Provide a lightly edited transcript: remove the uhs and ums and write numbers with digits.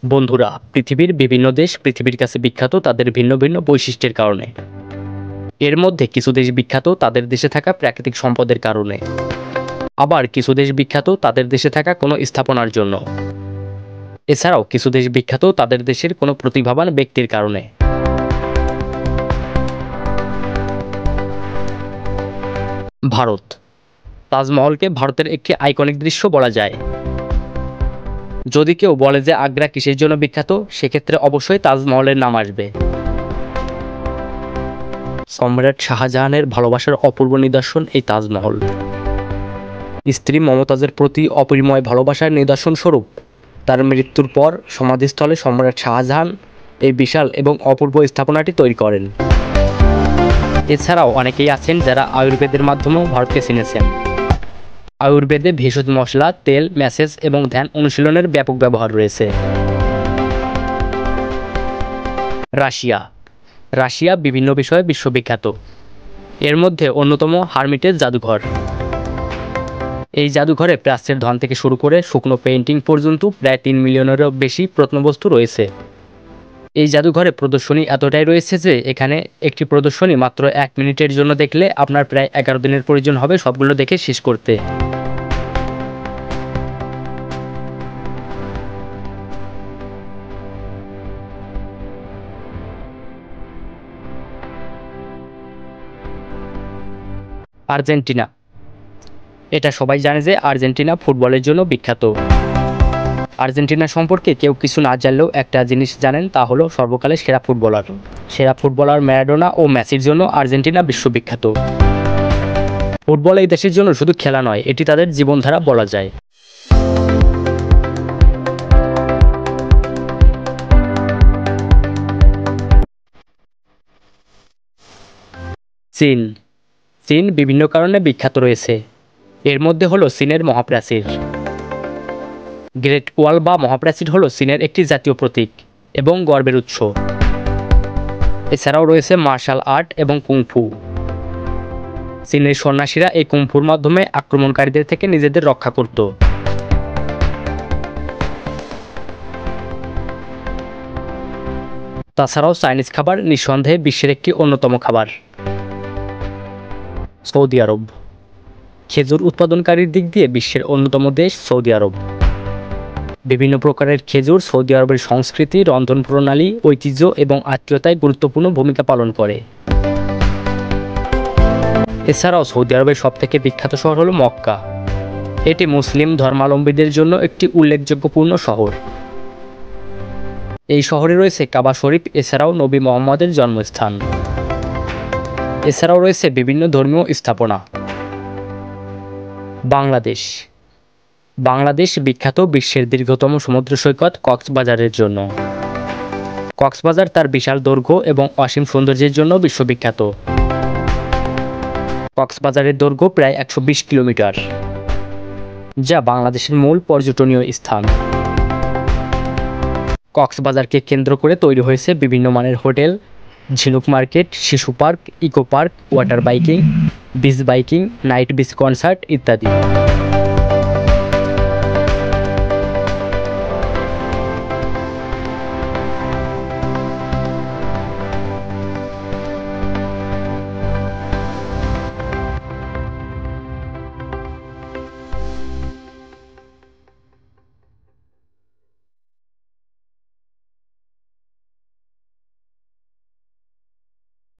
বন্ধুরা, পৃথিবীর বিভিন্ন দেশ পৃথিবীর কাছে বিখ্যাত তাদের ভিন্ন ভিন্ন বৈশিষ্ট্যের কারণে। এর মধ্যে কিছু দেশ বিখ্যাত তাদের দেশে থাকা প্রাকৃতিক সম্পদের কারণে, আবার কিছু দেশ বিখ্যাত তাদের দেশে থাকা কোনো স্থাপনার জন্য। এছাড়াও কিছু দেশ বিখ্যাত তাদের দেশের কোনো প্রতিভাবান ব্যক্তির কারণে। ভারত। তাজমহলকে ভারতের একটি আইকনিক দৃশ্য বলা যায়। যদি কেউ বলে যে আগ্রা কিসের জন্য বিখ্যাত, সেক্ষেত্রে অবশ্যই তাজমহলের নাম আসবে। সম্রাট শাহজাহানের ভালোবাসার অপূর্ব নিদর্শন এই তাজমহল। স্ত্রী মমতাজের প্রতি অপরিময় ভালোবাসার নিদর্শন স্বরূপ তার মৃত্যুর পর সমাধিস্থলে সম্রাট শাহজাহান এই বিশাল এবং অপূর্ব স্থাপনাটি তৈরি করেন। এছাড়াও অনেকেই আছেন যারা আয়ুর্বেদের মাধ্যমেও ভারতকে চিনেছেন। আয়ুর্বেদে ভেষজ মশলা, তেল, ম্যাসেজ এবং ধ্যান অনুশীলনের ব্যাপক ব্যবহার রয়েছে। রাশিয়া। রাশিয়া বিভিন্ন বিষয়ে বিশ্ববিখ্যাত। এর মধ্যে অন্যতম হারমিটেজ জাদুঘর। এই জাদুঘরে প্রাচ্যের ধন থেকে শুরু করে শুকনো পেইন্টিং পর্যন্ত প্রায় 3 মিলিয়নেরও বেশি প্রত্নবস্তু রয়েছে। এই জাদুঘরে প্রদর্শনী এতটাই রয়েছে যে এখানে একটি প্রদর্শনী মাত্র 1 মিনিটের জন্য দেখলে আপনার প্রায় 11 দিনের প্রয়োজন হবে সবগুলো দেখে শেষ করতে। আর্জেন্টিনা। এটা সবাই জানে যে আর্জেন্টিনা ফুটবলের জন্য বিখ্যাত। আর্জেন্টিনা সম্পর্কে কেউ কিছু না জানলেও একটা জিনিস জানেন, তা হলো সর্বকালের সেরা ফুটবলার ম্যারাডোনা ও মেসির জন্য আর্জেন্টিনা বিশ্ববিখ্যাত। ফুটবল এই দেশের জন্য শুধু খেলা নয়, এটি তাদের জীবনধারা বলা যায়। চীন। চীন বিভিন্ন কারণে বিখ্যাত রয়েছে। এর মধ্যে হলো চীনের মহাপ্রাচীর। গ্রেট ওয়াল বা মহাপ্রাচীর হলো চীনের একটি জাতীয় প্রতীক এবং গর্বের উৎস। এছাড়াও রয়েছে মার্শাল আর্ট এবং কুংফু। চীনের সন্ন্যাসীরা এই কুংফুর মাধ্যমে আক্রমণকারীদের থেকে নিজেদের রক্ষা করত। তাছাড়াও চাইনিজ খাবার নিঃসন্দেহে বিশ্বের একটি অন্যতম খাবার। সৌদি আরব। খেজুর উৎপাদনকারীর দিক দিয়ে বিশ্বের অন্যতম দেশ সৌদি আরব। বিভিন্ন প্রকারের খেজুর সৌদি আরবের সংস্কৃতি, রন্ধন প্রণালী, ঐতিহ্য এবং আত্মীয়তায় গুরুত্বপূর্ণ ভূমিকা পালন করে। এছাড়াও সৌদি আরবের সবথেকে বিখ্যাত শহর হলো মক্কা। এটি মুসলিম ধর্মাবলম্বীদের জন্য একটি উল্লেখযোগ্যপূর্ণ শহর। এই শহরে রয়েছে কাবা শরীফ, এছাড়াও নবী মুহাম্মদের জন্মস্থান। এছাড়াও রয়েছে বিভিন্ন ধর্মীয় স্থাপনা। বাংলাদেশ। বাংলাদেশ বিখ্যাত বিশ্বের দীর্ঘতম সমুদ্র সৈকত কক্সবাজারের জন্য। কক্সবাজার তার বিশাল দৈর্ঘ্য এবং অসীম সৌন্দর্যের জন্য বিশ্ববিখ্যাত। কক্সবাজারের দৈর্ঘ্য প্রায় 120 কিলোমিটার, যা বাংলাদেশের মূল পর্যটনীয় স্থান। কক্সবাজারকে কেন্দ্র করে তৈরি হয়েছে বিভিন্ন মানের হোটেল, ঝিনুক মার্কেট, শিশু park, eco park, water biking, beach biking, night beach concert ইত্যাদি।